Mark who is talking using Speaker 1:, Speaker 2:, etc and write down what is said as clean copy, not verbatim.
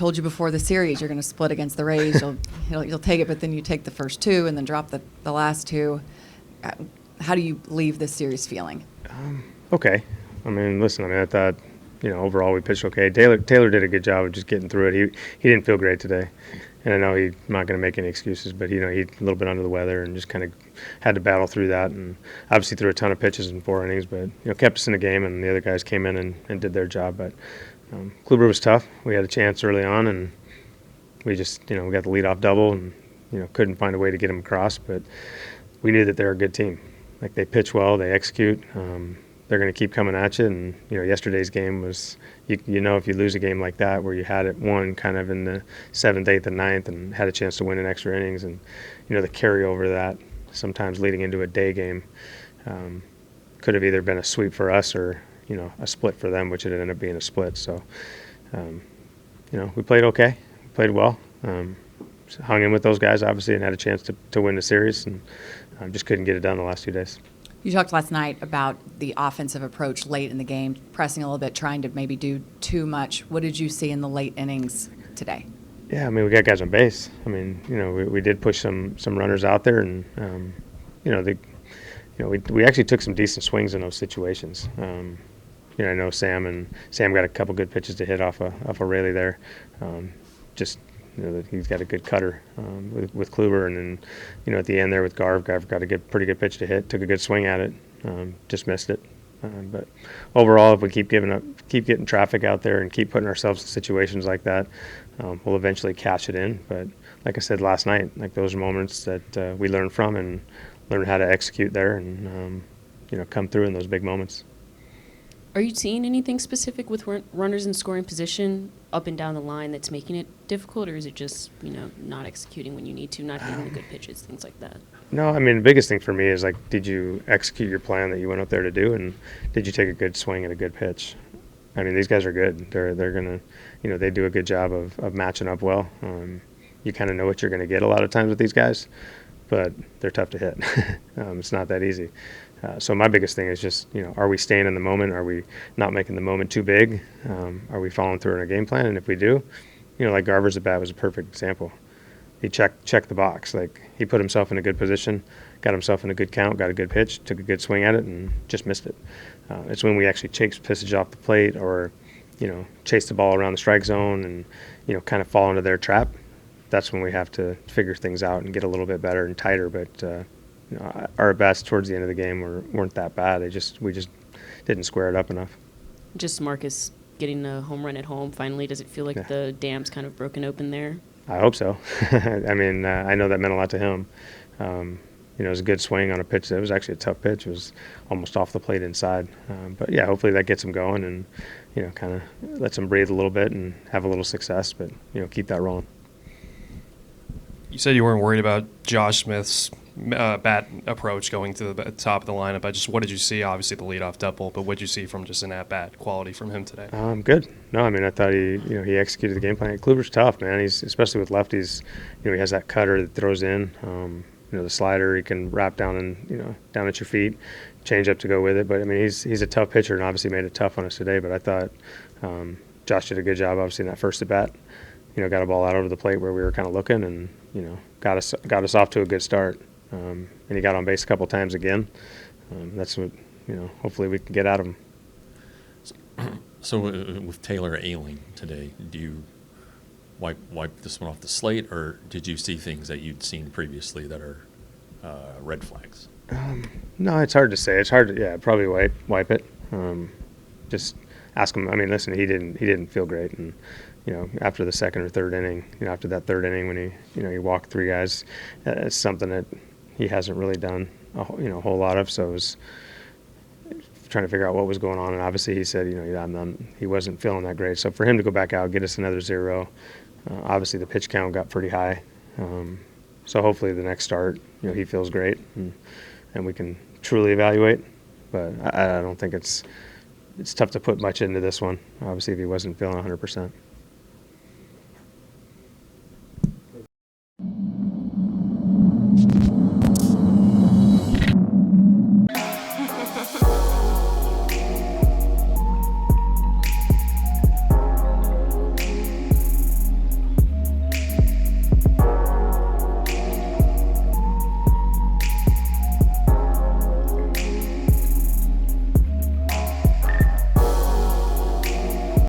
Speaker 1: told you before the series you're going to split against the Rays. You'll take it, but then you take the first two and then drop the last two. How do you leave this series feeling?
Speaker 2: Okay. I mean, listen, I thought, overall we pitched okay. Taylor did a good job of just getting through it. He didn't feel great today. And I know he's not going to make any excuses, but, he's a little bit under the weather and just kind of had to battle through that. And obviously threw a ton of pitches in 4 innings, but, kept us in the game, and the other guys came in and did their job. But Kluber was tough. We had a chance early on, and we just, we got the leadoff double and, couldn't find a way to get him across. But we knew that they're a good team. Like, they pitch well, they execute. They're going to keep coming at you. And, yesterday's game was, if you lose a game like that where you had it won kind of in the 7th, 8th, and 9th and had a chance to win in extra innings, and, the carryover of that sometimes leading into a day game could have either been a sweep for us or, a split for them, which it ended up being a split. So, we played okay. We played well. Hung in with those guys, obviously, and had a chance to win the series, and just couldn't get it done the last 2 days.
Speaker 1: You talked last night about the offensive approach late in the game, pressing a little bit, trying to maybe do too much. What did you see in the late innings today?
Speaker 2: Yeah, we got guys on base. We did push some runners out there, and we actually took some decent swings in those situations. I know Sam got a couple good pitches to hit off a Rayleigh there. He's got a good cutter with Kluber, and then at the end there with Garv got a pretty good pitch to hit, took a good swing at it, just missed it. But overall, if we keep getting traffic out there and keep putting ourselves in situations like that, we'll eventually cash it in. But like I said last night, like, those are moments that we learn from and learn how to execute there, and come through in those big moments.
Speaker 3: Are you seeing anything specific with runners in scoring position up and down the line that's making it difficult, or is it just, not executing when you need to, not hitting the good pitches, things like that? No,
Speaker 2: the biggest thing for me is, like, did you execute your plan that you went up there to do, and did you take a good swing at a good pitch? These guys are good. They're going to, they do a good job of matching up well. You kind of know what you're going to get a lot of times with these guys, but they're tough to hit. It's not that easy. So my biggest thing is just, are we staying in the moment? Are we not making the moment too big? Are we following through on a game plan? And if we do, like Garver's at bat was a perfect example. He checked the box. Like, he put himself in a good position, got himself in a good count, got a good pitch, took a good swing at it, and just missed it. It's when we actually chase pitches off the plate or, chase the ball around the strike zone and, kind of fall into their trap. That's when we have to figure things out and get a little bit better and tighter. But, our at-bats towards the end of the game weren't that bad. We just didn't square it up enough.
Speaker 3: Just Marcus getting a home run at home, finally. Does it feel like the dam's kind of broken open there?
Speaker 2: I hope so. I know that meant a lot to him. It was a good swing on a pitch. It was actually a tough pitch. It was almost off the plate inside. But, yeah, hopefully that gets him going and, kind of lets him breathe a little bit and have a little success. But, keep that rolling.
Speaker 4: You said you weren't worried about Josh Smith's bat approach going to the top of the lineup. What did you see? Obviously the leadoff double, but what did you see from just an at-bat quality from him today?
Speaker 2: Good. No, I thought he executed the game plan. Kluber's tough, man. He's, especially with lefties, he has that cutter that throws in, the slider he can wrap down and, down at your feet, change up to go with it. But, he's a tough pitcher and obviously made it tough on us today. But I thought Josh did a good job, obviously, in that first at-bat. Got a ball out over the plate where we were kind of looking and, got us off to a good start. And he got on base a couple times again. That's what, hopefully we can get out of him.
Speaker 5: So with Taylor ailing today, do you wipe this one off the slate, or did you see things that you'd seen previously that are red flags?
Speaker 2: No, it's hard to say. It's hard to, probably wipe it. Just ask him. Listen, he didn't feel great, and after the second or third inning, after that third inning when he walked 3 guys, it's something that he hasn't really done a whole lot of. So it was trying to figure out what was going on, and obviously he said he wasn't feeling that great. So for him to go back out, get us another 0, obviously the pitch count got pretty high. So hopefully the next start, he feels great and we can truly evaluate. But I don't think it's tough to put much into this one, obviously, if he wasn't feeling 100%.